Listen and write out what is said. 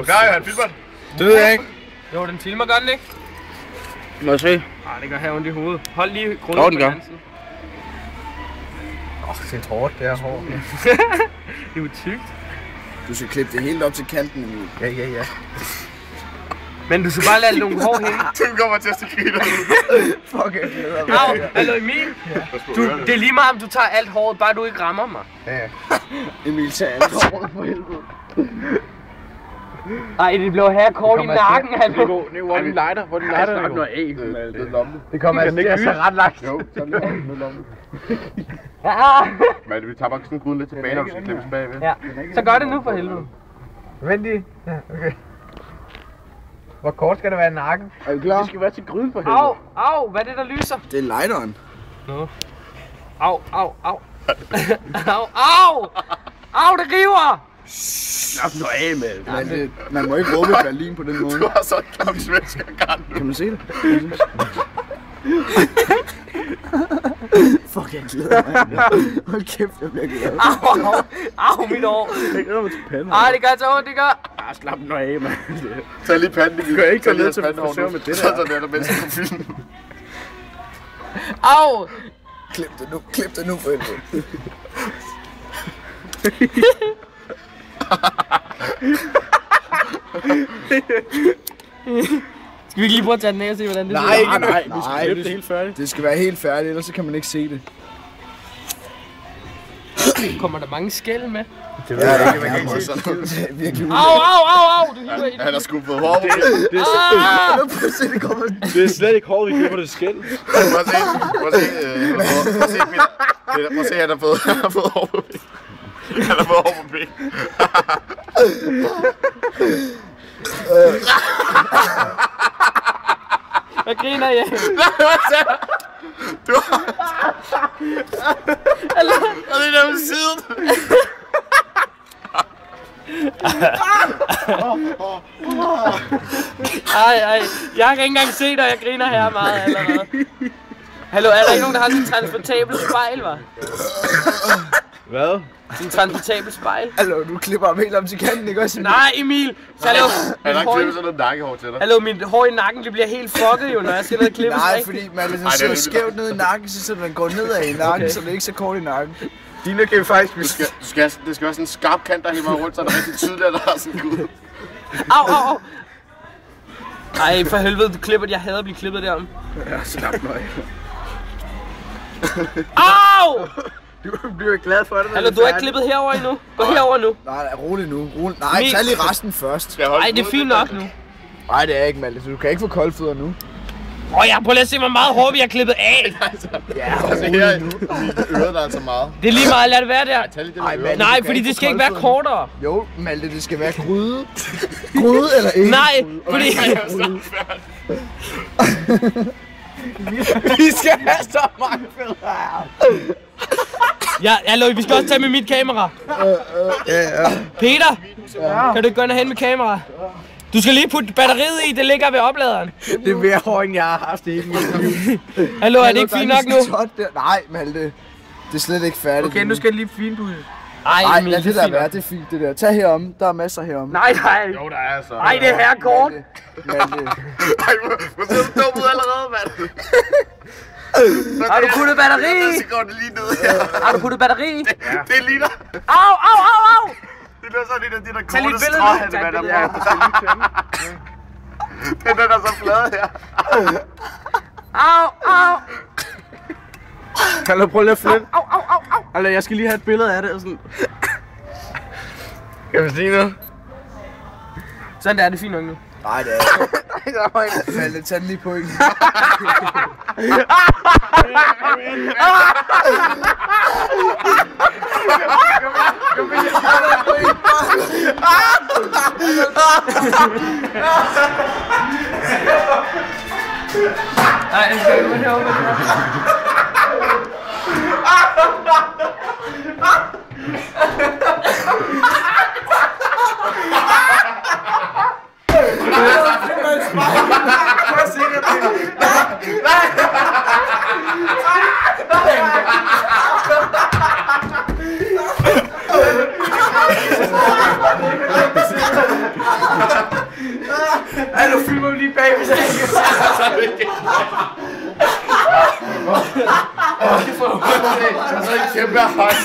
Okay, han filmer den. Det ved jeg ikke. Jo, den filmer godt, ikke? Må jeg se? Nej, det gør her ondt i hovedet. Hold lige grunden på dansen. Det er hårdt, det er hårdt. Det er jo tykt. Du skal klippe det helt op til kanten, Emil. Ja. Men du skal bare lade nogle hår hænge. Du kommer til at stikke ud. Fuck, jeg glæder mig. Au, hallo Emil. Det er lige meget, om du tager alt håret, bare du ikke rammer mig. Ja. Emil, tag alt håret for helvede. Ej, det blev her kort i nakken, hallo. Hvor er din lighter? Hvor er din lighter? Det er noget æg med lommen. Det kommer altså ret langt. Jo, sådan der med lommen. Men vi tager bare sådan gryden lidt tilbage, når du skal klippes bagved. Ja, så gør det nu for helvede. Vent lige. Ja, okay. Hvor kort skal det være i nakken? Er du klar? Det skal være til gryden for helvede. Au, hvad er det, der lyser? Det er lighteren. Nå. Au. Au, det river! Slap nu af med det. Man må ikke råbe Berlin på den måde. Du har så en gammel svensker garn. Kan man se det? Fuck, jeg glæder mig. Hold kæft, jeg bliver glad. Au, mit år. Jeg glæder mig til panden. Ej, det gør så ondt, det gør. Slap nu af, mand. Tag lige panden. Du kan ikke gå ned til frisør med det der. Sådan er der mennesker på filmen. Au! Klip det nu for helvede. Skal vi ikke lige prøve at tage den af og se, hvordan det Nej, ser? vi skal klippe det helt færdigt. Det skal være helt færdigt, ellers så kan man ikke se det. Kommer der mange skæld med? Det ved jeg ikke, man kan ikke se det. Virkelig Au! Du hiver i den. Han har skubbet hår på det er slet ikke hårdt, vi klipper det skæld. Prøv at se, han har fået hår på pik. Han har fået hår på pik. Hvad griner jeg? Du har... Og det er der med siden. Ej. Jeg kan ikke engang se dig, jeg griner her meget allerede. Hallo, er der ikke nogen, der har sådan en transportabel spejl, hva'? Hvad? Sådan en transportabel spejl? Hallo, du klipper ham helt om til kanten, ikke også? Nej, Emil! Så hallo, Han har klippet sådan noget nakkehår til dig. hallo, mit hår i nakken, det bliver helt fucket jo, når jeg skal ned og klippe. Nej, fordi man hvis den sidder skævt ned i nakken, så den går nedad i nakken, så det er ikke så kort i nakken. Dine kan vi faktisk... Det skal være sådan en skarp kant, der hiver rundt, så det er rigtig tydeligt, at der er sådan en gud. Au! Ej, for helvede, du klipper, jeg hader at blive klippet derom. Ja, slap nu af. Au! Du bliver glad for det, Hallo, du har ikke klippet herover endnu. Gå herover nu. Nej, rolig nu. Nej, tag lige resten først. Nej, det er fint nok nu. Nej, det er ikke, Malte. Du kan ikke få koldfødder nu. Jeg prøver lige at se, hvor meget hår vi har klippet af. Ja, Altså her i øret, der er så meget. Det er lige meget, lad det være der. Tag lige det Ej, med Malte, Nej, du kan fordi ikke det få skal ikke være koldfødder. kortere. Jo, Malte, det skal være gryde. Gryde eller ikke? Nej, fordi... Vi skal have så mange fødder. Ja, hallo, vi skal også tage med mit kamera. Ja. Peter, kan du ikke gå ind og hente med kamera? Du skal lige putte batteriet i, det ligger ved opladeren. Det er mere hårdt, end jeg har haft det hele mit liv. Hallo, er det ikke fint nok nu? Nej, Malte. Det er slet ikke færdigt. Okay, nu skal jeg lige finpudse. Nej, Emil, lad det der være. Det er fint, det der. Tag herom. Der er masser herom. Nej. Jo, der er så. Ej, det er her kort. Malte. Ej, hvor ser du dum ud allerede, mand. Har du puttet batteri? Så går det lige ned her. Har du puttet batteri? Det er lige der. Au! Det er sådan en af de der Tag lige korte et billede strå, nu. han Tag et er billede. der. Den er så flad her. Au! Hallo, prøv lige at flytte. Au! Hallo, jeg skal lige have et billede af det og sådan. Kan vi se noget? Sådan der er det fint nok nu. Nej, det er ikke. Malte, tag den lige på en. Ej, jeg skal gå herover. Ej, du filmer lige bag, hvis jeg ikke kan se. Og så en kæmpe hånd.